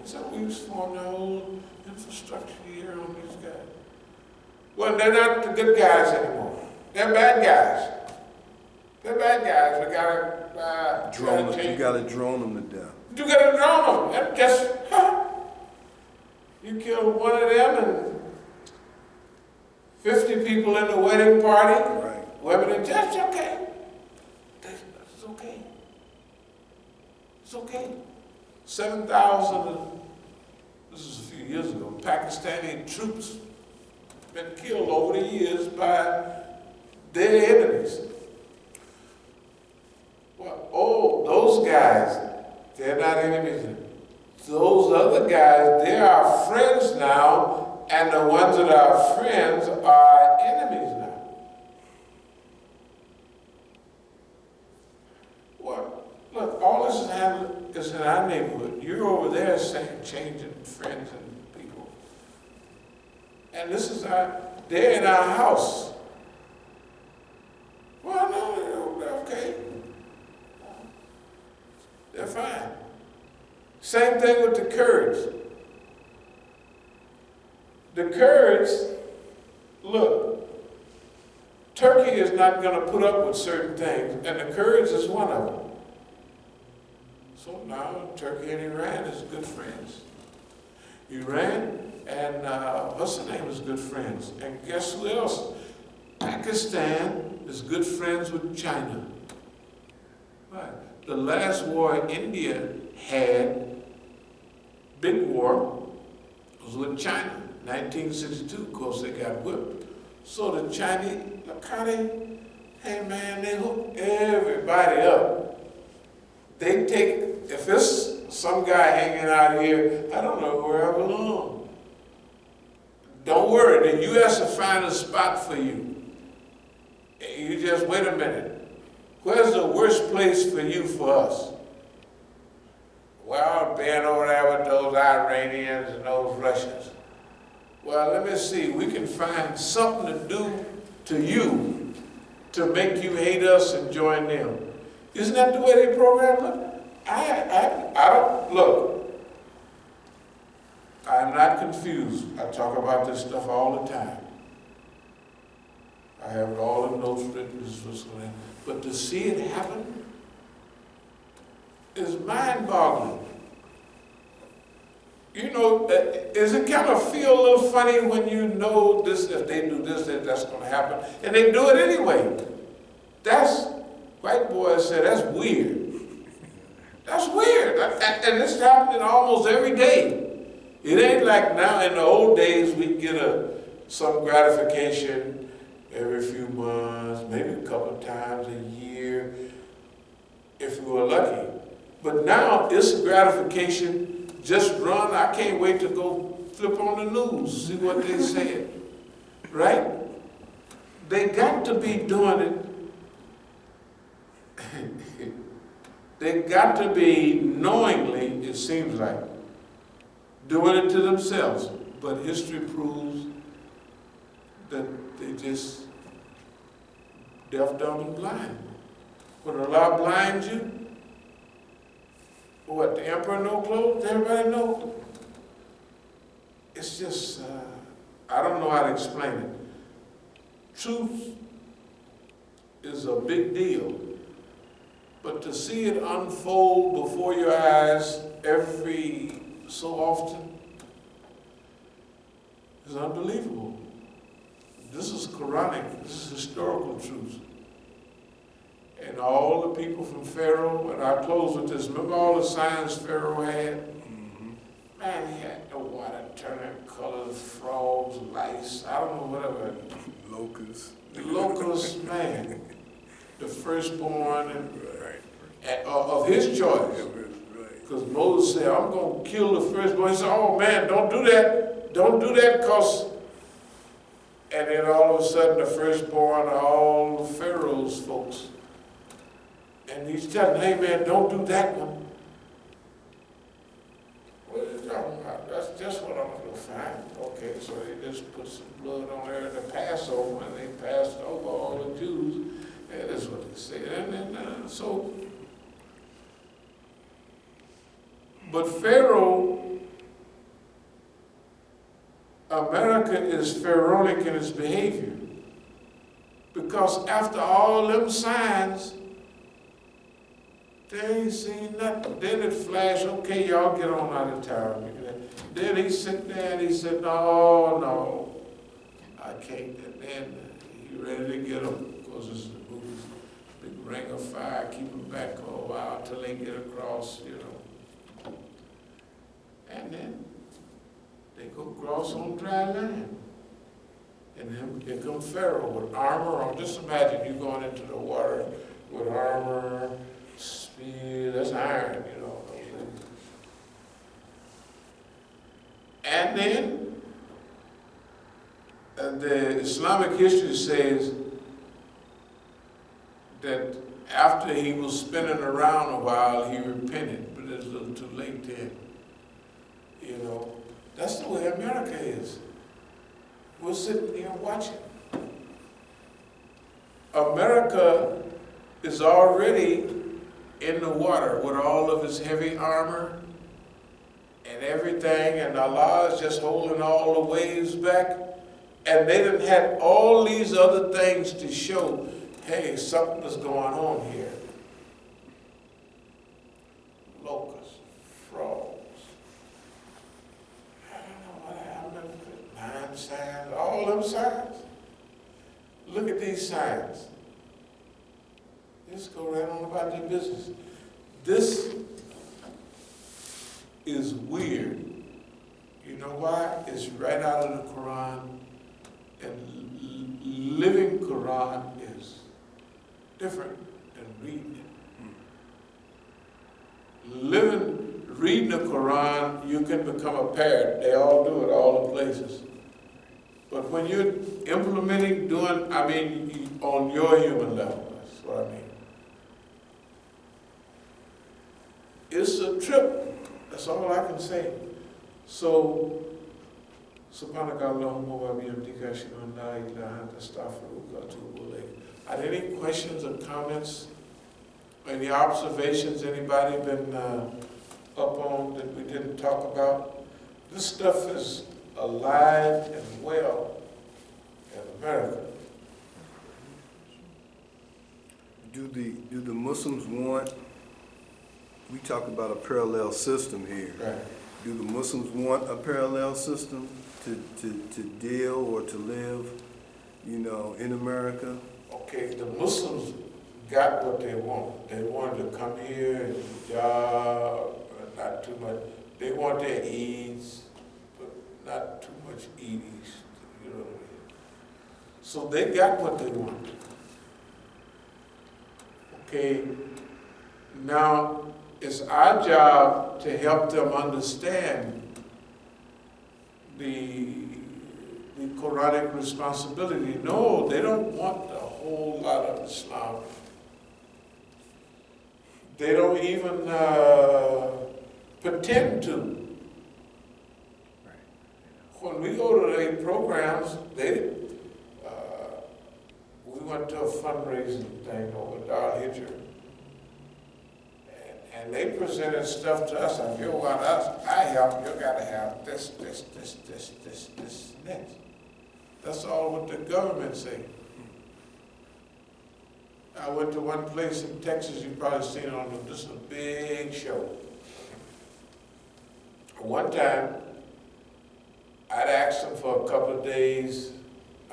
So we was forming our own infrastructure here on these guys. Well, they're not the good guys anymore. They're bad guys. They're bad guys. We gotta drone them. You gotta drone them to death. You gotta drone them. And guess, you kill one of them and 50 people in the wedding party. Right. Women and just okay. It's okay. It's okay. 7,000. This is a few years ago. Pakistani troops been killed over the years by their enemies. Well, those guys, they're not enemies. Those other guys, they're our friends now, and the ones that are our friends are our enemies now. Well, look, all this is in our neighborhood. You're over there saying changing friends and people. And this is they're in our house. Well, no, they're okay. They're fine. Same thing with the Kurds. The Kurds, look, Turkey is not going to put up with certain things, and the Kurds is one of them. So now Turkey and Iran is good friends. Iran and what's the name is good friends. And guess who else? Pakistan is good friends with China. Right. The last war India had, big war, was with China. 1962, of course, they got whipped. So the Chinese, look how hey man, they hook everybody up. They take, if it's some guy hanging out here, I don't know where I belong. Don't worry, the U.S. will find a spot for you. You just wait a minute. Where's the worst place for you for us? Well, being over there with those Iranians and those Russians. Well, let me see. We can find something to do to you to make you hate us and join them. Isn't that the way they program it? I don't, look, I'm not confused. I talk about this stuff all the time. I have all the notes written, this is what's going to happen. But to see it happen is mind-boggling. You know, does it kind of feel a little funny when you know this, if they do this, that that's going to happen, and they do it anyway? That's, white boys say, that's weird. That's weird. And it's happening almost every day. It ain't like now, in the old days, we'd get some gratification every few months, maybe a couple of times a year, if we were lucky. But now, it's gratification, just run. I can't wait to go flip on the news, see what they said, right? They got to be doing it. They got to be knowingly, it seems like, doing it to themselves. But history proves that they just deaf, dumb, and blind. When Allah blinds you, what, the emperor no clothes? Everybody know. It's just, I don't know how to explain it. Truth is a big deal. But to see it unfold before your eyes every so often is unbelievable. This is Quranic, this is historical truth. And all the people from Pharaoh, and I'll close with this, remember all the signs Pharaoh had? Mm-hmm. Man, he had the water turning colors, frogs, lice, I don't know, whatever. Locusts. The locusts, man. The firstborn of his choice. Because Moses said, I'm going to kill the firstborn. He said, oh man, don't do that. Don't do that, because... And then all of a sudden, the firstborn are all the Pharaoh's folks. And he's telling, hey man, don't do that one. What are you talking about? That's just what I'm going to find. Okay, so they just put some blood on there in the Passover, and they passed over all the Jews. And that's what they said. And then, so... But Pharaoh America is pharaonic in its behavior. Because after all them signs, they ain't seen nothing. Then it flashed, okay, y'all get on out of town. Then he's sitting there and he said, no, I can't. And then he ready to get them, because it's a big ring of fire, keep them back for a while till they get across, And then they go across on dry land. And here comes Pharaoh with armor on. Just imagine you going into the water with armor, spear, that's iron, And then the Islamic history says that after he was spinning around a while, he repented, but it's a little too late then. That's the way America is. We're sitting here watching. America is already in the water with all of his heavy armor and everything, and Allah is just holding all the waves back. And they done had all these other things to show, hey, something is going on here. Locusts, frogs. I don't know what happened. 9 signs, all them signs. Look at these signs. Just go right on about their business. This is weird. You know why? It's right out of the Quran. And living Quran is different than reading it. Reading the Quran, you can become a parrot. They all do it, all the places. But when you're implementing, on your human level, that's what I mean. It's a trip. That's all I can say. So, Subhanakallahumma wa bihamdika ashhadu an la ilaha illa anta astaghfiruka wa atubu ilayk. Are there any questions or comments? Any observations anybody been up on that we didn't talk about? This stuff is alive and well in America. Do the Muslims want, we talk about a parallel system here. Right. Do the Muslims want a parallel system to deal or to live, in America? Okay, the Muslims got what they want. They wanted to come here and job, not too much. They want their Eids, but not too much Edis, you know what I mean? So they got what they want. Okay, now it's our job to help them understand the Quranic responsibility. No, they don't want a whole lot of Islam. They don't even pretend to. When we go to their programs, we went to a fundraising thing over Dar Hijr. And they presented stuff to us. If you want us, I help, you gotta have this, next. That's all what the government say. I went to one place in Texas, you've probably seen it on just a big show. One time, I'd asked them for a couple of days.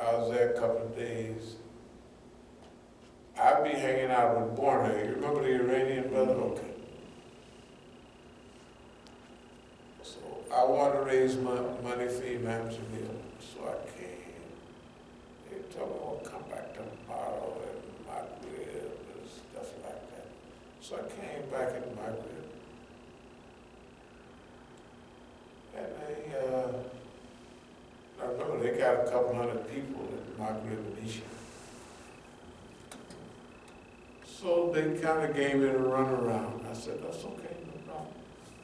I was there a couple of days. I'd be hanging out with Borna. You remember the Iranian brother? Okay. So I want to raise money for Imam Jamil. So I came. They told me, I'll come back tomorrow and Maghrib and stuff like that. So I came back in Maghrib. And I remember they got a couple hundred people in Maghrib and Isha. So they kind of gave me a run around. I said, that's okay, no problem.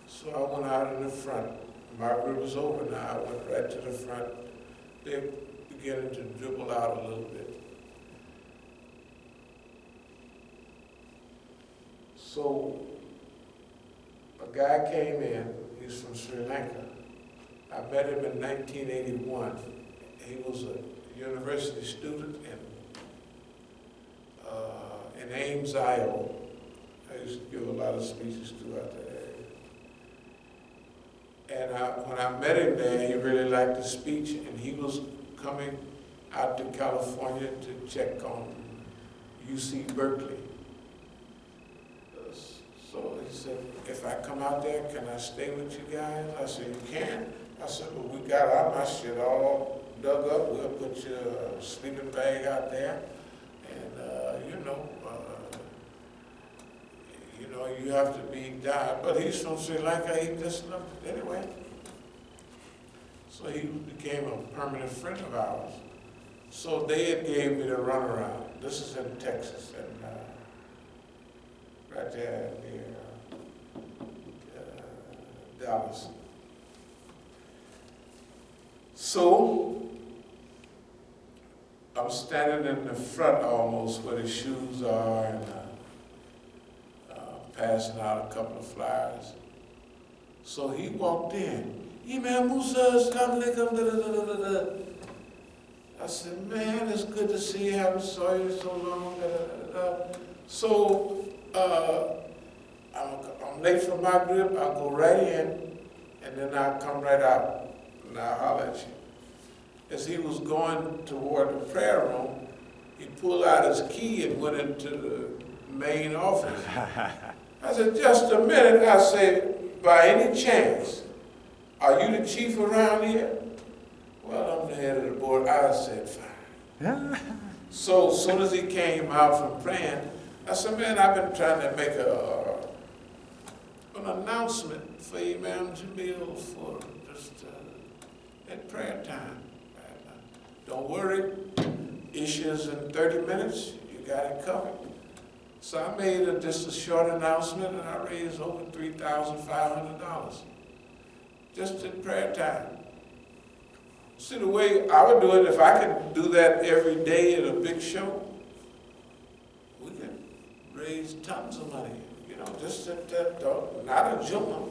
So I went out in the front. Maghrib was over now. I went right to the front. They beginning to dribble out a little bit. So a guy came in. He's from Sri Lanka. I met him in 1981. He was a university student in Ames, Iowa. I used to give a lot of speeches throughout that area. And when I met him there, he really liked the speech, and he was coming out to California to check on UC Berkeley. So he said, if I come out there, can I stay with you guys? I said, you can. I said, well, we got our Masjid all dug up. We'll put your sleeping bag out there. And, you have to be down. But he's from Sri Lanka. He just loved it anyway. So he became a permanent friend of ours. So they had gave me the runaround. This is in Texas, and right there near Dallas. So I'm standing in the front almost where the shoes are, and passing out a couple of flyers. So he walked in. Imam Musa, As-Sabiqun, da-da-da-da-da-da. I said, man, it's good to see you. I haven't saw you so long. Da-da-da-da-da. So I'm late for my grip. I'll go right in, and then I'll come right out, and I'll holler at you. As he was going toward the prayer room, he pulled out his key and went into the main office. I said, just a minute. I said, by any chance, are you the chief around here? Well, I'm the head of the board. I said, fine. So as soon as he came out from praying, I said, man, I've been trying to make an announcement for Imam Jamil for just at prayer time. Don't worry, issues in 30 minutes, you got it covered. So I made just a short announcement, and I raised over $3,500 just in prayer time. See, the way I would do it, if I could do that every day at a big show, we could raise tons of money. Just at not a Juma,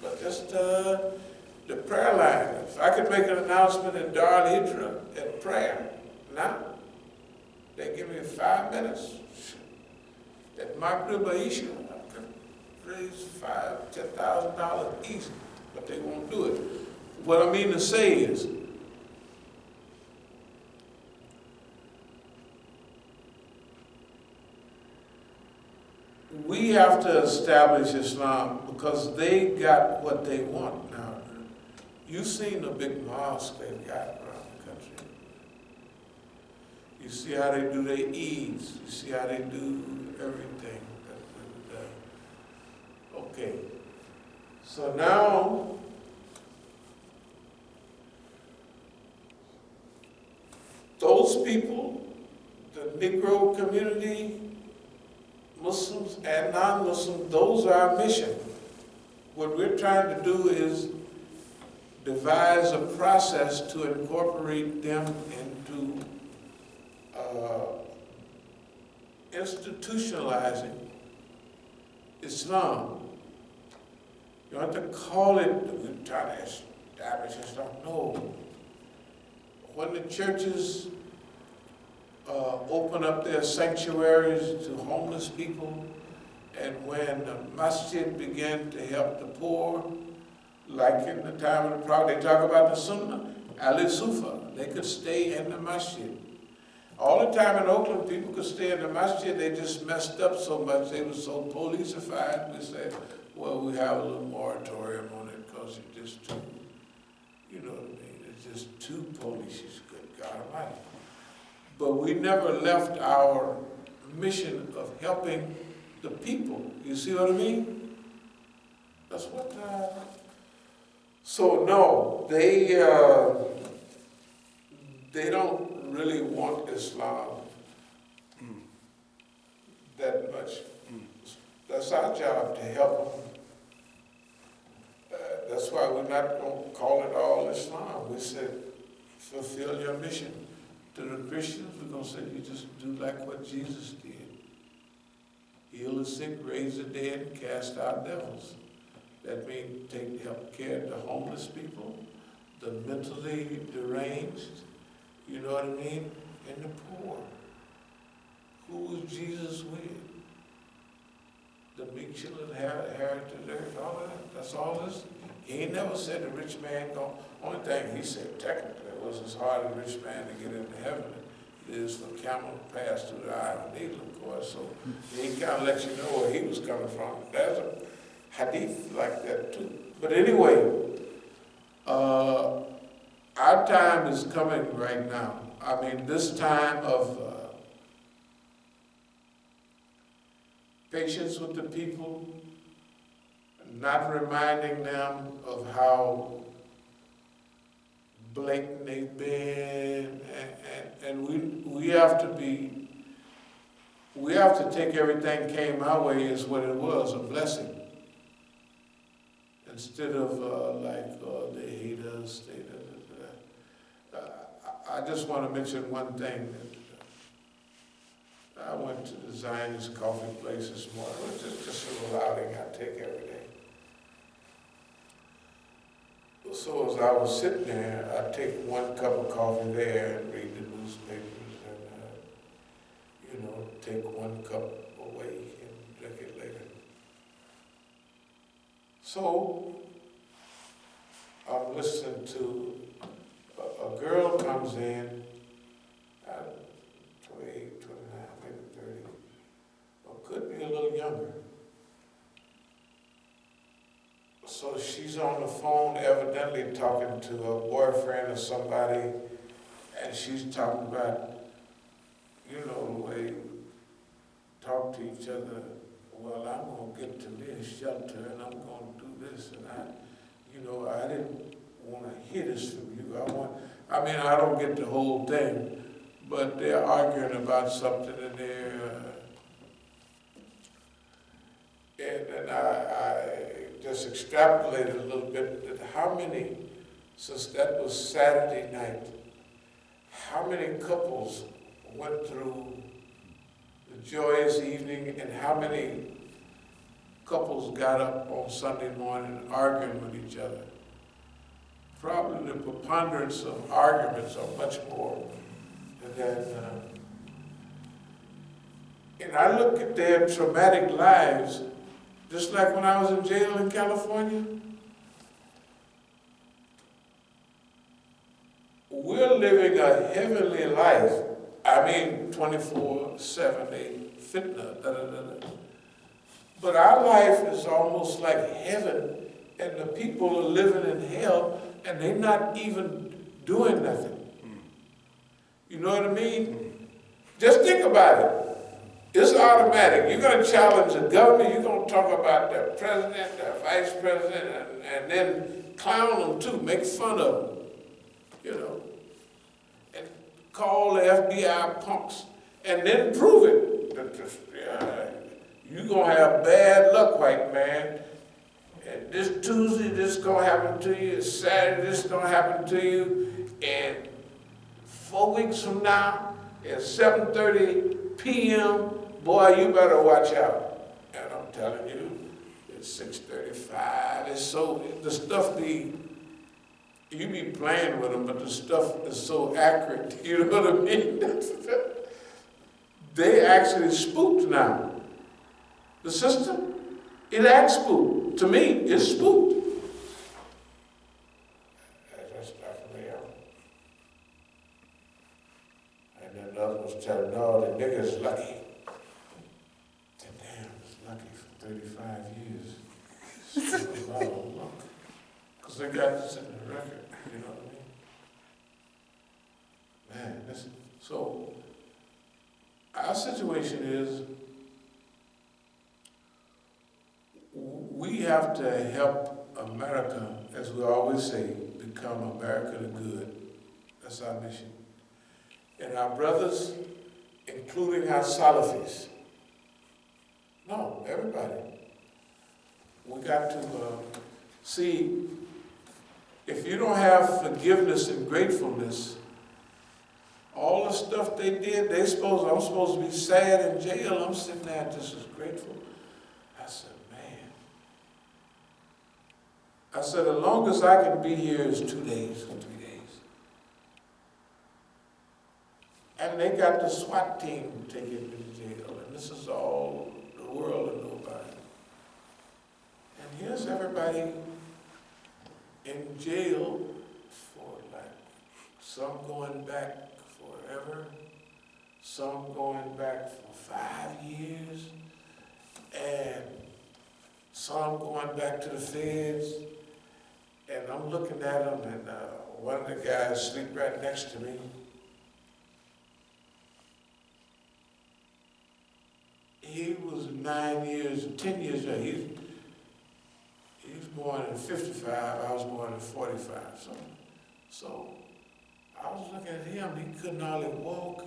but just the prayer line. If I could make an announcement in Dar al-Hijra at prayer, now they give me 5 minutes. At Maghrib Aisha, I could raise $5,000, $10,000 easy, but they won't do it. What I mean to say is, we have to establish Islam because they got what they want now. You've seen the big mosques they've got around the country. You see how they do their Eids. You see how they do everything. Okay. So now, those people, the Negro community, Muslims and non-Muslims, those are our mission. What we're trying to do is devise a process to incorporate them into institutionalizing Islam. You don't have to call it, we're trying to establish Islam. No. When the churches open up their sanctuaries to homeless people, and when the Masjid began to help the poor, like in the time of the Prophet, they talk about the Sunnah, al-Sufa, they could stay in the Masjid. All the time in Oakland, people could stay in the Masjid, they just messed up so much, they were so policified, we said, well, we have a little moratorium on it because it's just too, you know what I mean, it's just too police, good God Almighty. But we never left our mission of helping the people. You see what I mean? That's what, so no, they don't really want Islam that much. That's our job to help them. That's why we're not going to call it all Islam. We said, fulfill your mission. To the Christians, we're going to say, you just do like what Jesus did. Heal the sick, raise the dead, and cast out devils. That means help care of the homeless people, the mentally deranged, you know what I mean, and the poor. Who was Jesus with? The meek shall inherit the earth, all of that. That's all this. He ain't never said the rich man going. Only thing he said technically was as hard as a rich man to get into heaven it is for camel to pass through the eye of a needle, of course. So he kind of let you know where he was coming from. There's a hadith like that too. But anyway, our time is coming right now. I mean, this time of patience with the people, not reminding them of how blatant they've been, and we have to take everything came our way as what it was, a blessing. Instead of they hate us, I just want to mention one thing. I went to the Zionist coffee place this morning. It was just a little outing I take every day. So as I was sitting there, I'd take one cup of coffee there and read the newspapers and, take one cup away and drink it later. So I'm listening to a girl comes in, 28, 29, maybe 30, or could be a little younger. So she's on the phone evidently talking to a boyfriend or somebody, and she's talking about, the way talk to each other. Well, I'm going to get to me a shelter, and I'm going to do this, and I didn't want to hear this from you. I don't get the whole thing, but they're arguing about something, and and I just extrapolated a little bit that how many, since that was Saturday night, how many couples went through the joyous evening, and how many couples got up on Sunday morning arguing with each other. Probably the preponderance of arguments are much more than and I look at their traumatic lives, just like when I was in jail in California. We're living a heavenly life. 24/7, fitna, But our life is almost like heaven, and the people are living in hell, and they're not even doing nothing. You know what I mean? Just think about it. It's automatic. You're going to challenge the government, you're going to talk about the president, the vice president, and then clown them too, make fun of them, and call the FBI punks, and then prove it. You're going to have bad luck, white man. And this Tuesday, this is going to happen to you. Saturday, this is going to happen to you. And 4 weeks from now, at 7:30 p.m., boy, you better watch out. And I'm telling you, it's 6:35. It's so, the stuff you be playing with them, but the stuff is so accurate. You know what I mean? They actually spooked now. The system, it acts spooked. To me, it's spooked. That's definitely out. And then the other was telling, no, the nigga's lucky. I said, damn, it's lucky for 35 years. It's a lot of luck. Because they got this in the record, you know what I mean? Man, listen. So, our situation is, we have to help America, as we always say, become America the good. That's our mission. And our brothers, including our Salafis, no, everybody, we got to see, if you don't have forgiveness and gratefulness, all the stuff they did, I'm supposed to be sad in jail, I'm sitting there just as grateful. I said, I said, the longest I can be here is 2 days or 3 days. And they got the SWAT team taken to jail, and this is all the world will know about it. And here's everybody in jail for like, some going back forever, some going back for 5 years, and some going back to the feds. And I'm looking at them, and one of the guys sleep right next to me. He was 10 years young. He was born in 55, I was born in 45. So I was looking at him, he couldn't hardly walk.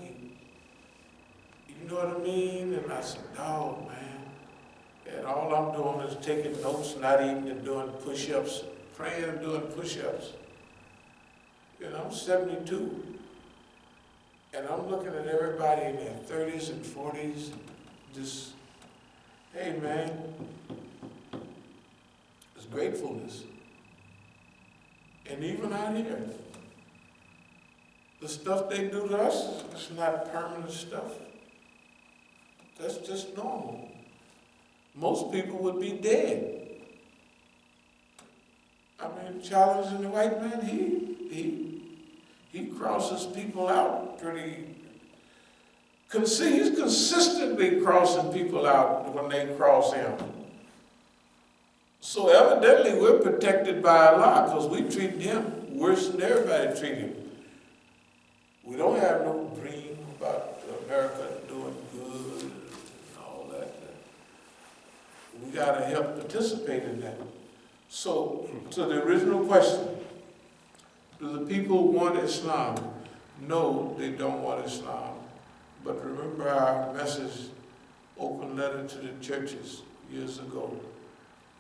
You know what I mean? And I said, "Dog, man." And all I'm doing is taking notes, not even doing push-ups, praying and doing push-ups. And I'm 72. And I'm looking at everybody in their 30s and 40s, just, hey man, it's gratefulness. And even out here, the stuff they do to us is not permanent stuff. That's just normal. Most people would be dead. I mean, challenging the white man, he crosses people out pretty. He's consistently crossing people out when they cross him. So evidently we're protected by Allah because we treat him worse than everybody treat him. We don't have no dream about America doing good and all that. We got to help participate in that. So, to the original question, do the people want Islam? No, they don't want Islam. But remember our message, open letter to the churches years ago,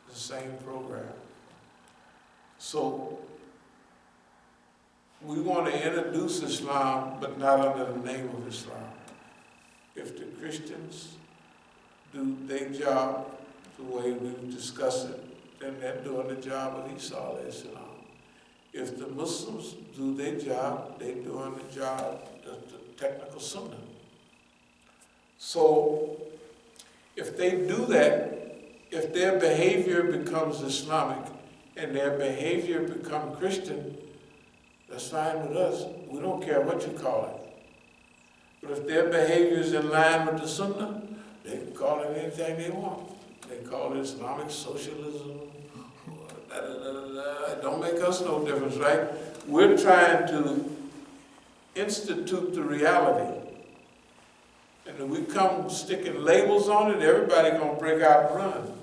the same program. So, we want to introduce Islam, but not under the name of Islam. If the Christians do their job the way we've discussed it, then they're doing the job of Isa alayhi salam. If the Muslims do their job, they're doing the job, the technical sunnah. So, if they do that, if their behavior becomes Islamic and their behavior becomes Christian, that's fine with us. We don't care what you call it. But if their behavior is in line with the Sunnah, they can call it anything they want. They call it Islamic socialism. It don't make us no difference, right? We're trying to institute the reality. And if we come sticking labels on it, everybody gonna break out and run.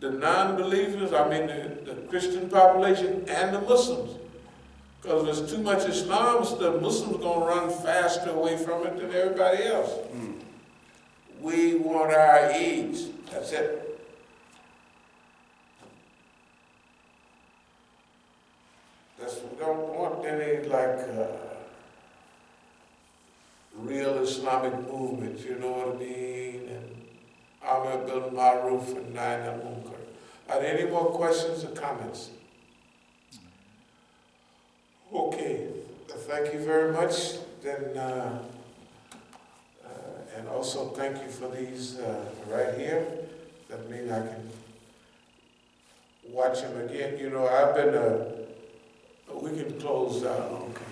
The non-believers, the Christian population and the Muslims. Because if there's too much Islam, the Muslims gonna run faster away from it than everybody else. We want our Eids. That's it. We don't want any real Islamic movements, you know what I mean? And Amr bil Ma'ruf and Nahy anil Munkar. Are there any more questions or comments? Okay, thank you very much. Then, and also thank you for these right here. That means I can watch them again. You know, we can close out. Okay.